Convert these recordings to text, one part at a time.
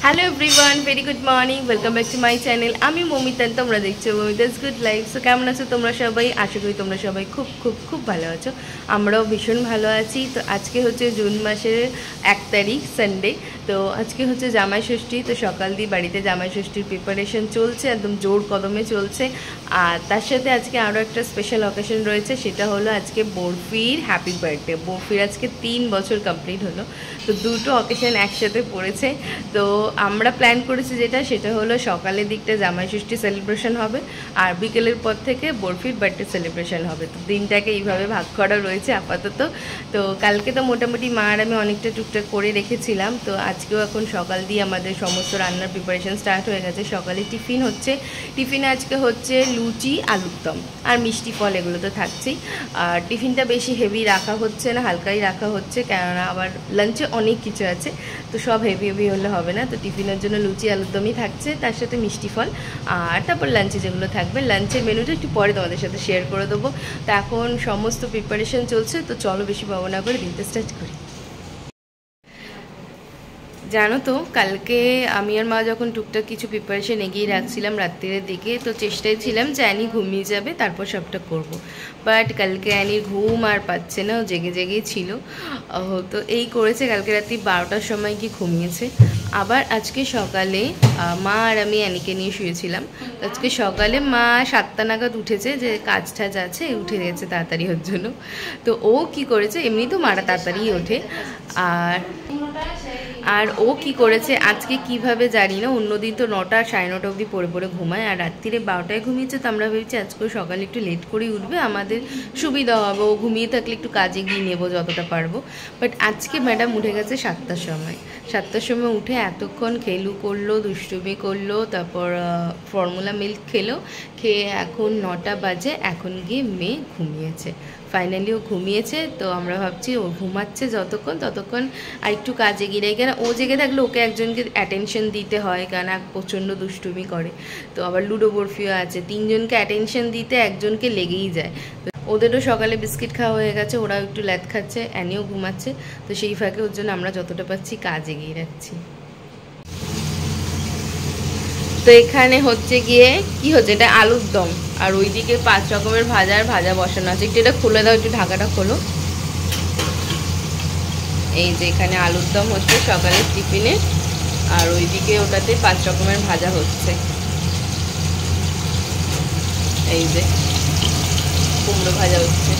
Hello everyone, very good morning, welcome back to my channel. আমি মমিতা, তোমরা দেখছো মমিতাস good life. So কেমন আছো তোমরা সবাই? আশা করি তোমরা সবাই খুব খুব খুব ভালো আছো। আমরাও ভীষণ ভালো আছি। তো আজকে হচ্ছে জুন মাসের 1 তারিখ, সানডে। তো আজকে হচ্ছে জামাই ষষ্ঠী। তো সকাল দিয়ে বাড়িতে জামাই ষষ্ঠীর প্রিপারেশন চলছে, একদম জোর কদমে চলছে। আর তার সাথে আজকে আরও একটা স্পেশাল অকেশন রয়েছে, সেটা হলো আজকে বরফির হ্যাপি বার্থডে। বরফির আজকে 3 বছর কমপ্লিট হলো। তো দুটো অকেশন একসাথে পড়েছে। তো আমরা প্ল্যান করেছি সেটা হলো সকালের দিকটা জামাই ষষ্ঠী সেলিব্রেশন হবে, আর বিকেলের পর থেকে বরফির বার্থডে সেলিব্রেশন হবে। তো দিনটাকে এইভাবে ভাগ করা রয়েছে আপাতত। তো কালকে তো মোটামুটি মা আর আমি অনেকটা টুকটাক করে রেখেছিলাম। তো আজকেও এখন সকাল দিয়ে আমাদের সমস্ত রান্নার প্রিপারেশন স্টার্ট হয়ে গেছে। সকালে টিফিন হচ্ছে, টিফিনে আজকে হচ্ছে লুচি, আলুর দম আর মিষ্টি ফল, এগুলো তো থাকছেই। আর টিফিনটা বেশি হেভি রাখা হচ্ছে না, হালকাই রাখা হচ্ছে, কেননা আবার লাঞ্চে অনেক কিছু আছে। তো সব হেভি হেভি হলে হবে না। তো টিফিনের জন্য লুচি আলুর দমই থাকছে, তার সাথে মিষ্টি ফল। আর তারপর লাঞ্চে যেগুলো থাকবে, লাঞ্চের মেনুটা একটু পরে তোমাদের সাথে শেয়ার করে দেবো। তো এখন সমস্ত প্রিপারেশন চলছে। তো চলো বেশি ভাবনা করে দিনটা স্টার্ট করি। জানো তো, কালকে আমি আর মা যখন টুকটাক কিছু প্রিপারেশন এগিয়ে রাখছিলাম রাত্রির দিকে, তো চেষ্টায় ছিলাম যে অ্যানি ঘুমিয়ে যাবে, তারপর সবটা করব। বাট কালকে অ্যানির ঘুম আর পাচ্ছে না, ও জেগে জেগেই ছিল। তো এই করেছে, কালকে রাত্রি 12টার সময় কি ঘুমিয়েছে। আবার আজকে সকালে মা আর আমি অ্যানিকে নিয়ে শুয়েছিলাম। আজকে সকালে মা 7টা নাগাদ উঠেছে, যে কাজ টাজ আছে, উঠে গেছে তাড়াতাড়ি ওর জন্য। তো ও কি করেছে, এমনি তো মারা তাড়াতাড়ি ওঠে, আর ও কি করেছে আজকে কিভাবে জানি না, অন্যদিন তো 9টা 9:30 অবধি পড়ে পড়ে ঘুমায়, আর রাত্রিরে 12টায় ঘুমিয়েছে। তো আমরা ভেবেছি আজকে সকালে একটু লেট করেই উঠবে, আমাদের সুবিধা হবে, ও ঘুমিয়ে থাকলে একটু কাজে গিয়ে নেবো যতটা পারবো। বাট আজকে ম্যাডাম উঠে গেছে 7টার সময়। 7টার সময় উঠে এতক্ষণ খেলু করলো, দুষ্টুমি করলো, তারপর ফর্মুলা মিল্ক খেলো, খেয়ে এখন 9টা বাজে, এখন গিয়ে মেয়ে ঘুমিয়েছে। ফাইনালি ও ঘুমিয়েছে। তো আমরা ভাবছি ও ঘুমাচ্ছে যতক্ষণ, ততক্ষণ আর একটু কাজে গিয়ে, কেন ও জেগে থাকলে ওকে একজনকে অ্যাটেনশন দিতে হয়, কেন প্রচণ্ড দুষ্টুমি করে। তো আবার লুডো বরফিও আছে, 3জনকে অ্যাটেনশন দিতে একজনকে লেগেই যায়। ওদেরও সকালে বিস্কিট খাওয়া হয়ে গেছে, ওরাও একটু ল্যাদ খাচ্ছে, অ্যানিও ঘুমাচ্ছে। তো সেই ফাঁকে ওর জন্য আমরা যতটা পাচ্ছি কাজ এগিয়ে রাখছি। তো এখানে হচ্ছে গিয়ে কি হচ্ছে, এটা আলুর দম, আর ওইদিকে 5 রকমের ভাজা বসানো আছে। একটু এটা খুলে দাও, একটু ঢাকাটা খোলো। এই যে এখানে আলুর দম হচ্ছে সকালের টিফিনে, আর ওইদিকে ওটাতে 5 রকমের ভাজা হচ্ছে। এই যে কুমড়ো ভাজা হচ্ছে,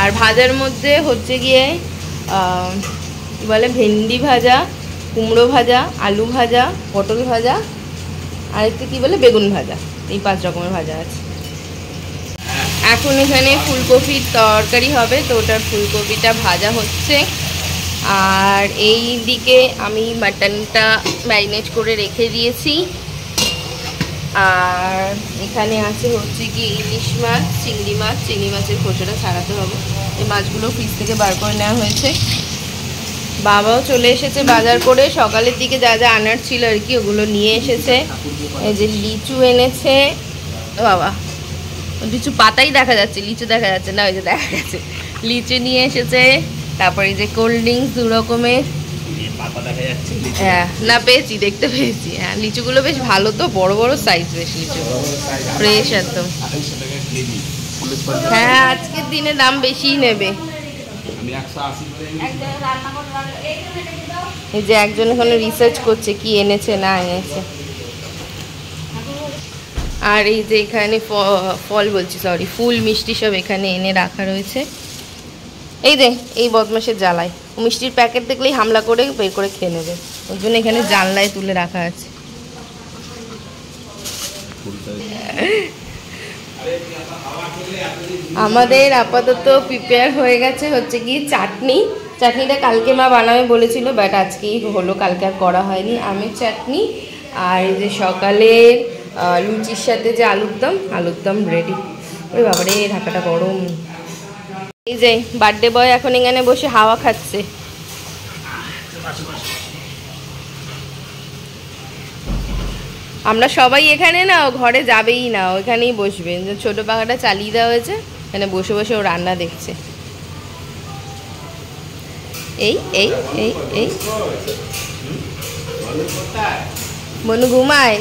আর ভাজার মধ্যে হচ্ছে গিয়ে বলে ভেন্ডি ভাজা, কুমড়ো ভাজা, আলু ভাজা, পটল ভাজা, আর একটু কী বলে বেগুন ভাজা। এই 5 রকমের ভাজা আছে। এখন এখানে ফুলকপির তরকারি হবে, তো ওটার ফুলকপিটা ভাজা হচ্ছে। আর এই দিকে আমি মাটনটা ম্যারিনেট করে রেখে দিয়েছি। আর এখানে আছে হচ্ছে কি ইলিশ মাছ, চিংড়ি মাছের খোসাটা ছাড়াতে হবে। এই মাছগুলো ফ্রিজ থেকে বার করে নেওয়া হয়েছে। বাবাও চলে এসেছে বাজার করে, সকালের দিকে যা যা আনার ছিল আর কি, ওগুলো নিয়ে এসেছে। এই যে লিচু এনেছে, বাবা লিচু পাতাই দেখা যাচ্ছে, লিচু দেখা যাচ্ছে না, ওই যে দেখা গেছে। লিচু নিয়ে এসেছে, তারপরে এই যে কোল্ড ড্রিঙ্কস 2 রকমের। হ্যাঁ না, পেয়েছি, দেখতে পেয়েছি। হ্যাঁ লিচুগুলো বেশ ভালো, তো বড় বড় সাইজ, বেশ লিচু ফ্রেশ একদম। হ্যাঁ আজকের দিনে দাম বেশিই নেবে। এই যে একজন এখানে রিসার্চ করছে কি এনেছে না এনেছে। আর এই যে এখানে ফুল মিষ্টি সব এখানে এনে রাখা রয়েছে। এই যে এই বদমাসের জ্বালায়, মিষ্টির প্যাকেট দেখলেই হামলা করে বের করে খেয়ে নেবে, ওই জন্য এখানে জানলায় তুলে রাখা আছে। আমাদের আপাতত প্রিপেয়ার হয়ে গেছে হচ্ছে কি চাটনিটা কালকে মা বানাবে বলেছিল, বাট আজকেই হলো, কালকে আর করা হয়নি। আমের চাটনি, আর এই যে সকালে লুচির সাথে যে আলুর দম রেডি। ওরে বাবারে ঢাকাটা গরম। এই যে বার্থডে বয় এখন এখানে বসে হাওয়া খাচ্ছে। আমরা সবাই এখানে না, ঘরে যাবেই না, ওইখানেই বসবে। ছোট পাখাটা চালিয়ে দেওয়া হয়েছে, এখানে বসে বসে ও রান্না দেখছে। এই এই এই এই মনু ঘুমায়।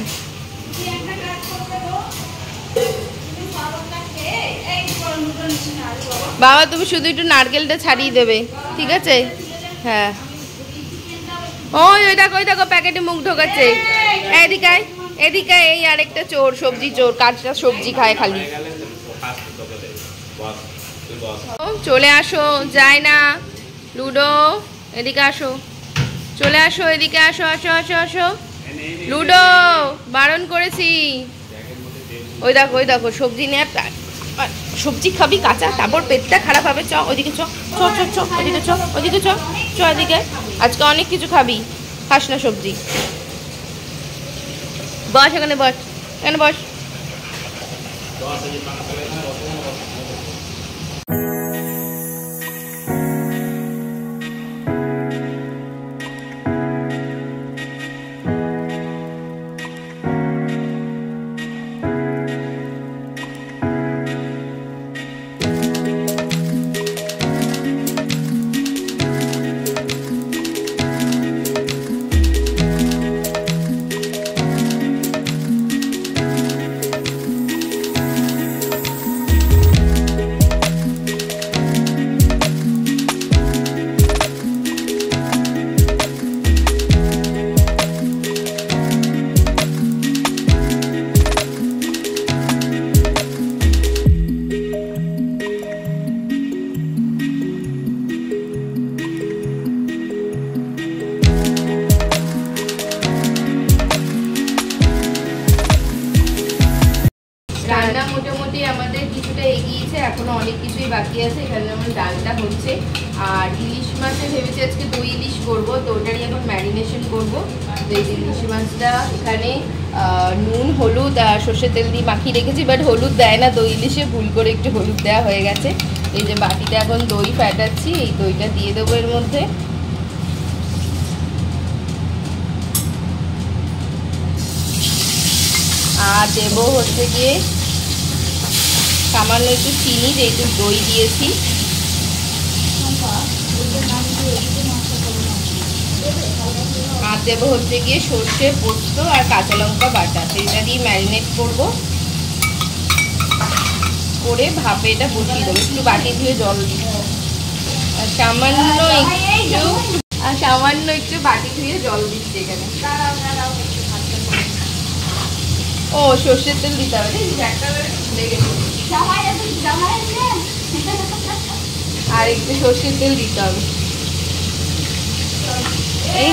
বাবা তুমি শুধু একটু নারকেলটা ছাড়িয়ে দেবে, ঠিক আছে? হ্যাঁ ওই দেখো প্যাকেটে মুখ ঢোকাচ্ছে। এদিকে এদিকে, এই আরেকটা চোর, সবজি চোর, কাঁচা সবজি খায় খালি। চলে আসো, যায় না লুডো, এদিকে আসো, চলে আসো, এদিকে আসো, আসো আসো আসো। লুডো বারণ করেছি। ওই দেখো সবজি নিয়ে, সবজি খাবি কাঁচা, তারপর পেটটা খারাপ হবে। চ ওইদিকে চ, ওইদিকে চ, ওইদিকে চ, ওইদিকে। আজকে অনেক কিছু খাবি, খাস না সবজি। বস এখানে, বস এখানে, বস। রান্না মোটামুটি আমাদের কিছুটা এগিয়েছে, এখনো অনেক কিছুই বাকি আছে। এখানে যেমন ডালটা হচ্ছে, আর ইলিশ মাছে ভেবেছি আজকে দই ইলিশ করবো, তো ওটারই এখন ম্যারিনেশন করবো। তো এই ইলিশ মাছটা এখানে নুন হলুদ আর সর্ষের তেল দিয়ে মাখিয়ে রেখেছি, বাট হলুদ দেয় না দই ইলিশে, ভুল করে একটু হলুদ দেওয়া হয়ে গেছে। এই যে বাটিতে এখন দই ফেটাচ্ছি, এই দইটা দিয়ে দেবো এর মধ্যে। আর দেবো হচ্ছে গিয়ে সামান্য একটু চিনি, যেহেতু দই দিয়েছি। আর দেবো হচ্ছে গিয়ে সর্ষে, পোস্ত আর কাঁচা লঙ্কা বাটা, সেটা দিয়ে ম্যারিনেট করবো, করে ভাপে এটা বসিয়ে দেবো। একটু বাটি ধুয়ে জল দিব, আর সামান্য একটু বাটি ধুয়ে জল দিচ্ছি এখানে। ও সর্ষের তেল দিতে হবে, আর একটু সর্ষের তেল দিতে হবে। এই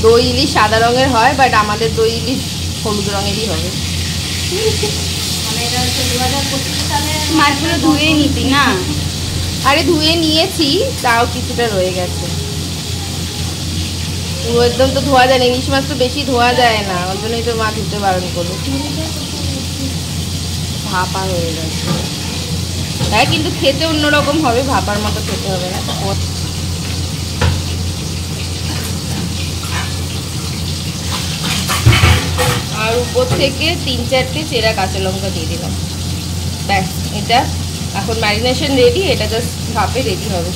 দই ইলিশ সাদা রঙের হয়, বাট আমাদের দই ইলিশ হলুদ রঙেরই হবে। মাছগুলো ধুয়ে নিতি না? আরে ধুয়ে নিয়েছি, তাও কিছুটা রয়ে গেছে। পুরো একদম তো ধোয়া যায় না, ইলিশ মাছ তো বেশি ধোয়া যায় না, ওর জন্যই তো মা ধুতে বারণ করলো। ভাপা হয়ে গেছে, হ্যাঁ, কিন্তু খেতে অন্যরকম হবে, ভাপার মতো খেতে হবে না। আর উপর থেকে 3-4টে চেরা কাঁচা লঙ্কা দিয়ে দিলাম, ব্যাস। এটা এখন ম্যারিনেশন রেডি, এটা জাস্ট ভাপে রেডি হবে।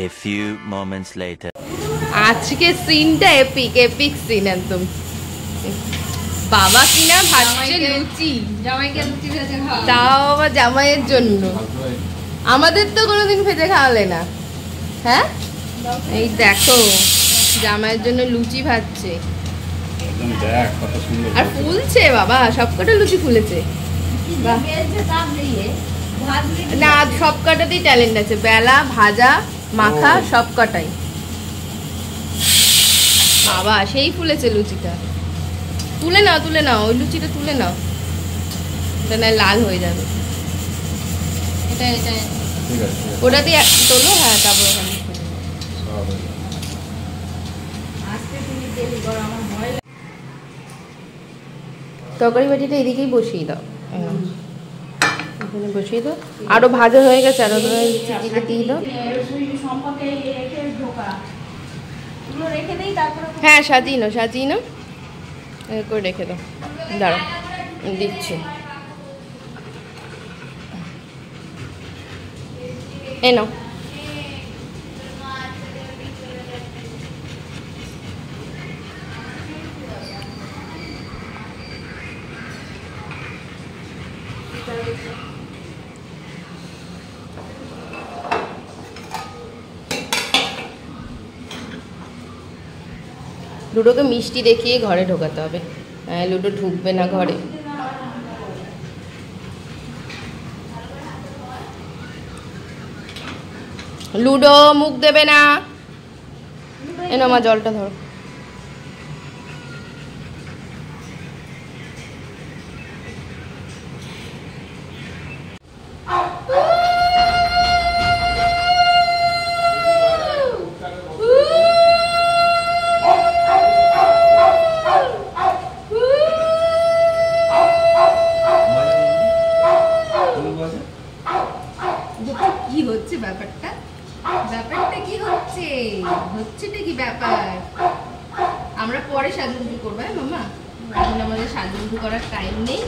A few moments later. আজকে সিনটা এপিক সিন একদম। বাবা কিনা ভাজছে লুচি, তাও আবার জামাইয়ের জন্য। আমাদের তো কোনোদিন ভেজে খাওয়ালে না। হ্যাঁ, এই দেখো জামাইয়ের জন্য লুচি ভাজছে, আর ফুলছে বাবা, সবকটা লুচি ফুলেছে। না, সব কটাতেই ট্যালেন্ট আছে, বেলা, ভাজা, মাখা, সব কটাই। বাবা সেই ফুলেছে লুচিটা। তুলে নাও ওই লুচিটা তুলে নাও, এটা না লাল হয়ে যাবে। ওটা দিয়ে তোলো, হ্যাঁ, তারপর তরকারি বাটিটা এদিকেই বসিয়ে দাও, এখানে বসিয়ে দাও। আরো ভাজা হয়ে গেছে, আরো চিটিতে দিয়ে দাও। হ্যাঁ, সাজিয়ে নাও করে রেখে দাও। দাঁড়াও দিচ্ছি। এ নাও। লুডোকে মিষ্টি দেখিয়ে ঘরে ঢোকাতে হবে, লুডো ঢুকবে না ঘরে। লুডো মুখ দেবে না। এনো মা জলটা ধরো। কি হচ্ছে ব্যাপারটা? ব্যাপারটা কি হচ্ছে? হচ্ছেটা কি ব্যাপার? আমরা পরে সাজুগুজু করবো, হ্যাঁ মামা? এখন আমাদের সাজুগুজু করার টাইম নেই।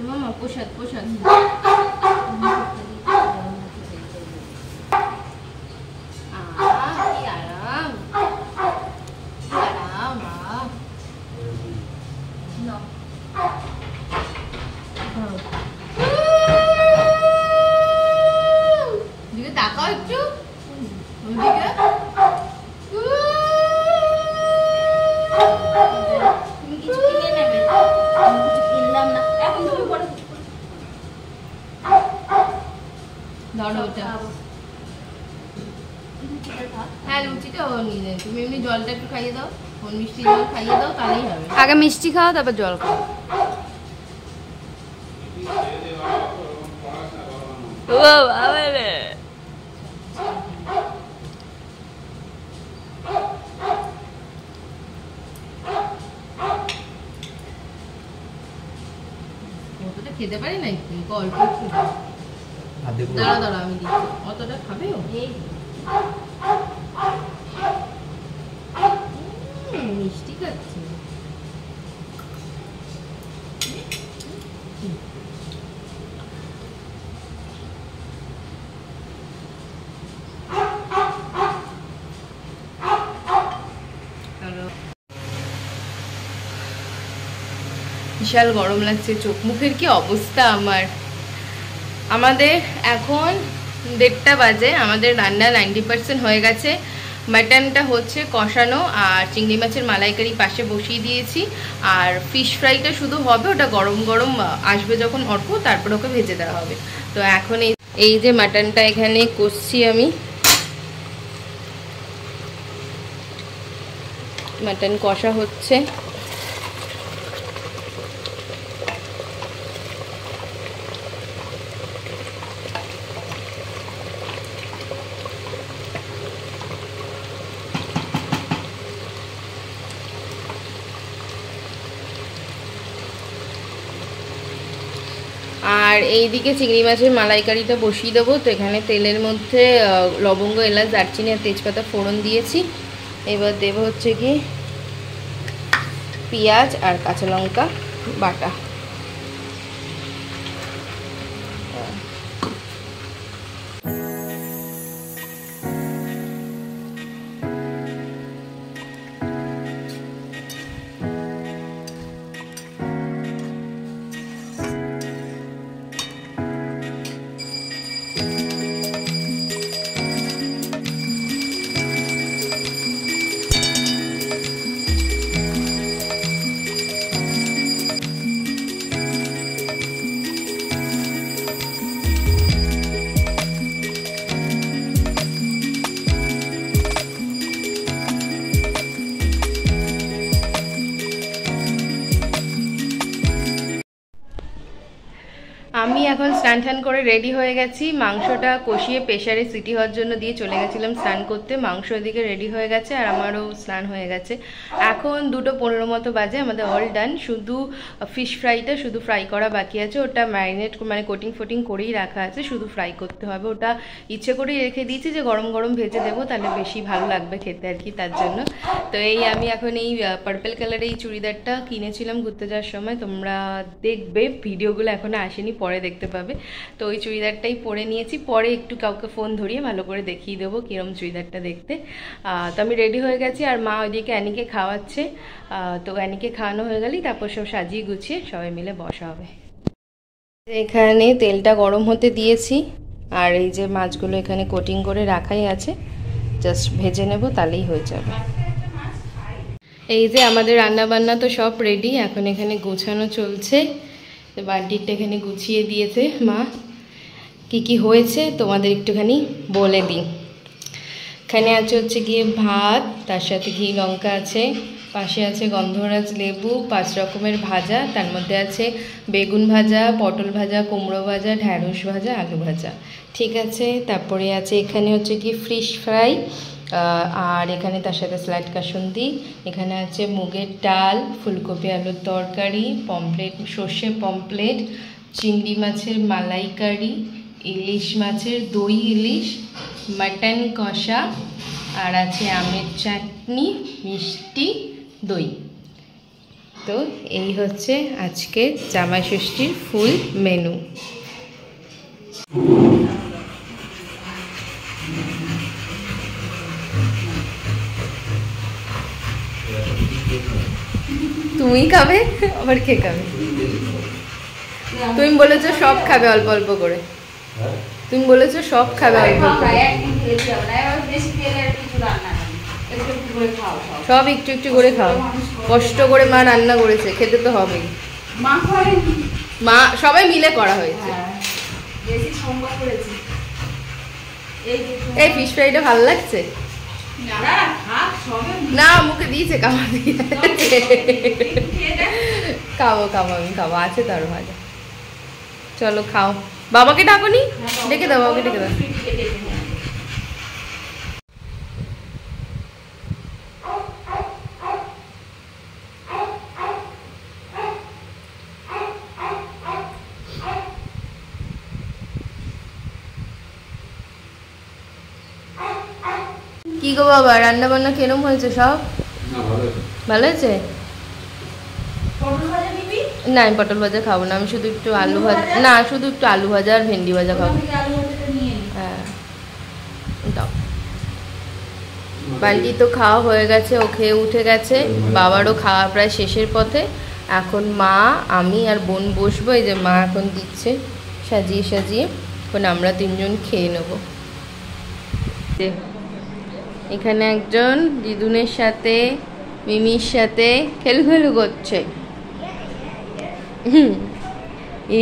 মামা প্রসাদ প্রসাদ তাকাও একটু ওদিকে। তুমি কিছু কিনে নেবে? কিছু কিনলাম না, এখন তুমি পরে ধরো ওটা। হ্যাঁ লুচিটাও নিয়ে নেবে। তুমি এমনি জলটা একটু খাইয়ে দাও, মিষ্টি জল খাইয়ে দাও, তাহলেই হবে। আগে মিষ্টি খাও তারপর জল খাও। ও বাবা রে, অতটা খেতে পারি না, একটু অল্প একটু দাঁড়া দাঁড়া আমি দিচ্ছি। অতটা খাবে ও? মিষ্টি খাচ্ছে। বিশাল গরম লাগছে, চোখ মুখের কি অবস্থা আমার। আমাদের এখন 1:30 বাজে, আমাদের রান্না 90% হয়ে গেছে। মাটনটা হচ্ছে কষানো, আর চিংড়ি মাছের মালাইকারি পাশে বসিয়ে দিয়েছি, আর ফিশ ফ্রাইটা শুধু হবে, ওটা গরম গরম আসবে যখন অল্প, তারপর ওকে ভেজে দেওয়া হবে। তো এখন এই যে মাটনটা এখানে কষছি আমি, মাটন কষা হচ্ছে। আর এইদিকে চিংড়ি মাছের মালাইকারিটা বসিয়ে দেবো। তো এখানে তেলের মধ্যে লবঙ্গ, এলাচ, দারচিনি আর তেজপাতা ফোড়ন দিয়েছি। এবার দেবো হচ্ছে কি পেঁয়াজ আর কাঁচা লঙ্কা বাটা। আমি এখন স্নান টান করে রেডি হয়ে গেছি। মাংসটা কষিয়ে প্রেসারে সিটি হওয়ার জন্য দিয়ে চলে গেছিলাম স্নান করতে। মাংস এদিকে রেডি হয়ে গেছে আর আমারও স্নান হয়ে গেছে। এখন 2:15 মতো বাজে, আমাদের অল ডান। শুধু ফিশ ফ্রাইটা শুধু ফ্রাই করা বাকি আছে, ওটা ম্যারিনেট মানে কোটিং ফোটিং করেই রাখা আছে, শুধু ফ্রাই করতে হবে। ওটা ইচ্ছে করেই রেখে দিয়েছি যে গরম গরম ভেজে দেবো, তাহলে বেশি ভালো লাগবে খেতে আর কি, তার জন্য। তো এই আমি এখন এই পার্পল কালারের এই চুড়িদারটা কিনেছিলাম ঘুরতে যাওয়ার সময়, তোমরা দেখবে ভিডিওগুলো এখনো আসেনি, পরে দেখতে পাবে। তো ওই চুড়িদারটাই পরে নিয়েছি, পরে একটু কাউকে ফোন ধরিয়ে ভালো করে দেখিয়ে দেবো কিরম চুড়িদারটা দেখতে। তো আমি রেডি হয়ে গেছি আর মা ওইদিকে অ্যানিকে খাওয়াচ্ছে। তো অ্যানিকে খাওয়ানো হয়ে গেলেই তারপর সব সাজিয়ে গুছিয়ে সবাই মিলে বসা হবে। এখানে তেলটা গরম হতে দিয়েছি আর এই যে মাছগুলো এখানে কোটিং করে রাখাই আছে, জাস্ট ভেজে নেব তাহলেই হয়ে যাবে। এই যে আমাদের রান্না বান্না তো সব রেডি, এখন এখানে গোছানো চলছে। তো বাটিটা এখানে গুছিয়ে দিয়েছে মা। কি কি হয়েছে তোমাদের একটুখানি বলে দিই। এখানে আছে হচ্ছে গিয়ে ভাত, তার সাথে ঘি লঙ্কা আছে, পাশে আছে গন্ধরাজ লেবু, 5 রকমের ভাজা, তার মধ্যে আছে বেগুন ভাজা, পটল ভাজা, কুমড়ো ভাজা, ঢ্যাঁড়স ভাজা, আলু ভাজা, ঠিক আছে। তারপরে আছে এখানে হচ্ছে কি ফিশ ফ্রাই, আর এখানে তার সাথে স্যালাড কাসুন্দি, এখানে আছে মুগের ডাল, ফুলকপি আলুর তরকারি, পমপ্লেট সর্ষে পমপ্লেট, চিংড়ি মাছের মালাইকারি, ইলিশ মাছের দই ইলিশ, মাটন কষা, আর আছে আমের চাটনি, মিষ্টি, দই। তো এই হচ্ছে আজকে জামাই ষষ্ঠীর ফুল মেনু। তুমি খাবে আবার কে খাবে? তুমি বলেছো সব খাবে অল্প অল্প করে, তুমি বলেছো সব খাবে অল্প করে, সব একটু একটু করে খাও। কষ্ট করে মা রান্না করেছে, খেতে তো হবেই। মা সবাই মিলে করা হয়েছে। এই ফিশ ফ্রাইটা ভালো লাগছে না? মুখে দিয়েছে কামা দিয়ে। খাবো খাবো আমি খাবো, আছে তার ভাজা। চলো খাও। বাবাকে ডাকোনি? ডেকে দাও, বাবাকে ডেকে দাও। কি গো বাবা, রান্না বান্না কিরম হয়েছে? সব ভালো হয়েছে? না আমি পটল ভাজা খাবো না, আমি শুধু একটু আলু ভাজা, না শুধু একটু আলু ভাজা আর ভেন্ডি ভাজা খাবো। হ্যাঁ দাও। বান্টি তো খাওয়া হয়ে গেছে, ও খেয়ে উঠে গেছে, বাবারও খাওয়া প্রায় শেষের পথে। এখন মা, আমি আর বোন বসবো। এই যে মা এখন দিচ্ছে সাজিয়ে সাজিয়ে, এখন আমরা 3 জন খেয়ে নেব। এখানে একজন দিদুনের সাথে মিমির সাথে খেলু করছে।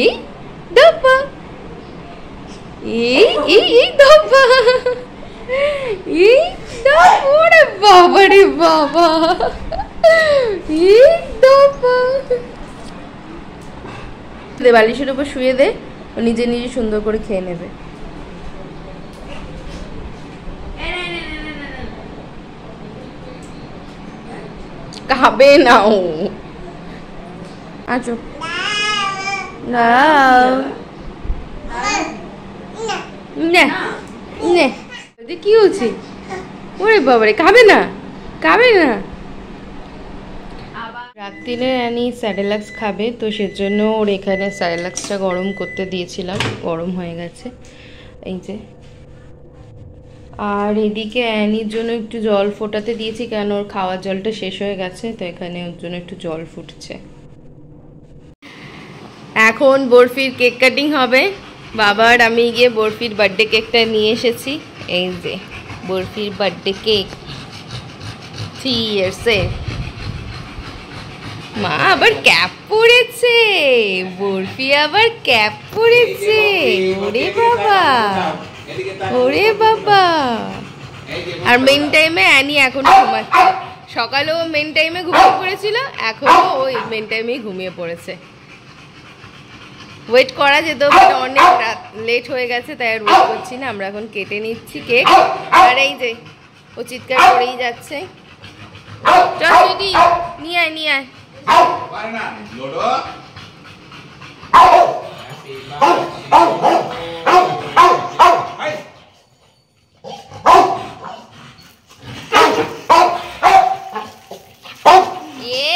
এই দপ্পা, এই দপ্পা, এই ওরে বাবা রে বাবা, এই দপ্পা। বালিশের উপর শুয়ে দে, ও নিজে নিজে সুন্দর করে খেয়ে নেবে। খাবে না ও। আচ্ছা নাও নে নে কি হচ্ছে? ওরে বাবারে, খাবে না খাবে না। রাত্রিরে অ্যানি স্যারেলাক্স খাবে, তো সেজন্য ওর এখানে স্যারেলাক্সটা গরম করতে দিয়েছিলাম, গরম হয়ে গেছে এই যে। আর এদিকে অ্যানির জন্য একটু জল ফোটাতে দিয়েছি, কেন ওর খাওয়ার জলটা শেষ হয়ে গেছে, তো এখানে ওর জন্য একটু জল ফুটছে। এখন বরফির কেক কাটিং হবে। বাবার আমি গিয়ে বরফির বার্থডে কেকটা নিয়ে এসেছি। এই যে বরফির বার্থডে কেক 3 ইয়ার্সে। মা আবার ক্যাপ পরেছে, বরফি আবার ক্যাপ পরেছে। ওরে বাবা ওরে বাবা। আর মেন টাইমে অ্যানি এখনো ঘুমাচ্ছে। সকালেও মেন টাইমে ঘুমিয়ে পড়েছিল, এখনো ওই মেন টাইমেই ঘুমিয়ে পড়েছে। ওয়েট করা যেত, অনেক লেট হয়ে গেছে, তাই আর ওয়েট করছি না। আমরা এখন কেটে নিচ্ছি কেক। আর এই যে ও চিৎকার করেই যাচ্ছে। চল দিদি, নিয়ে আয় নিয়ে আয়।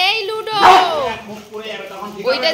এই লুডো, ওইটা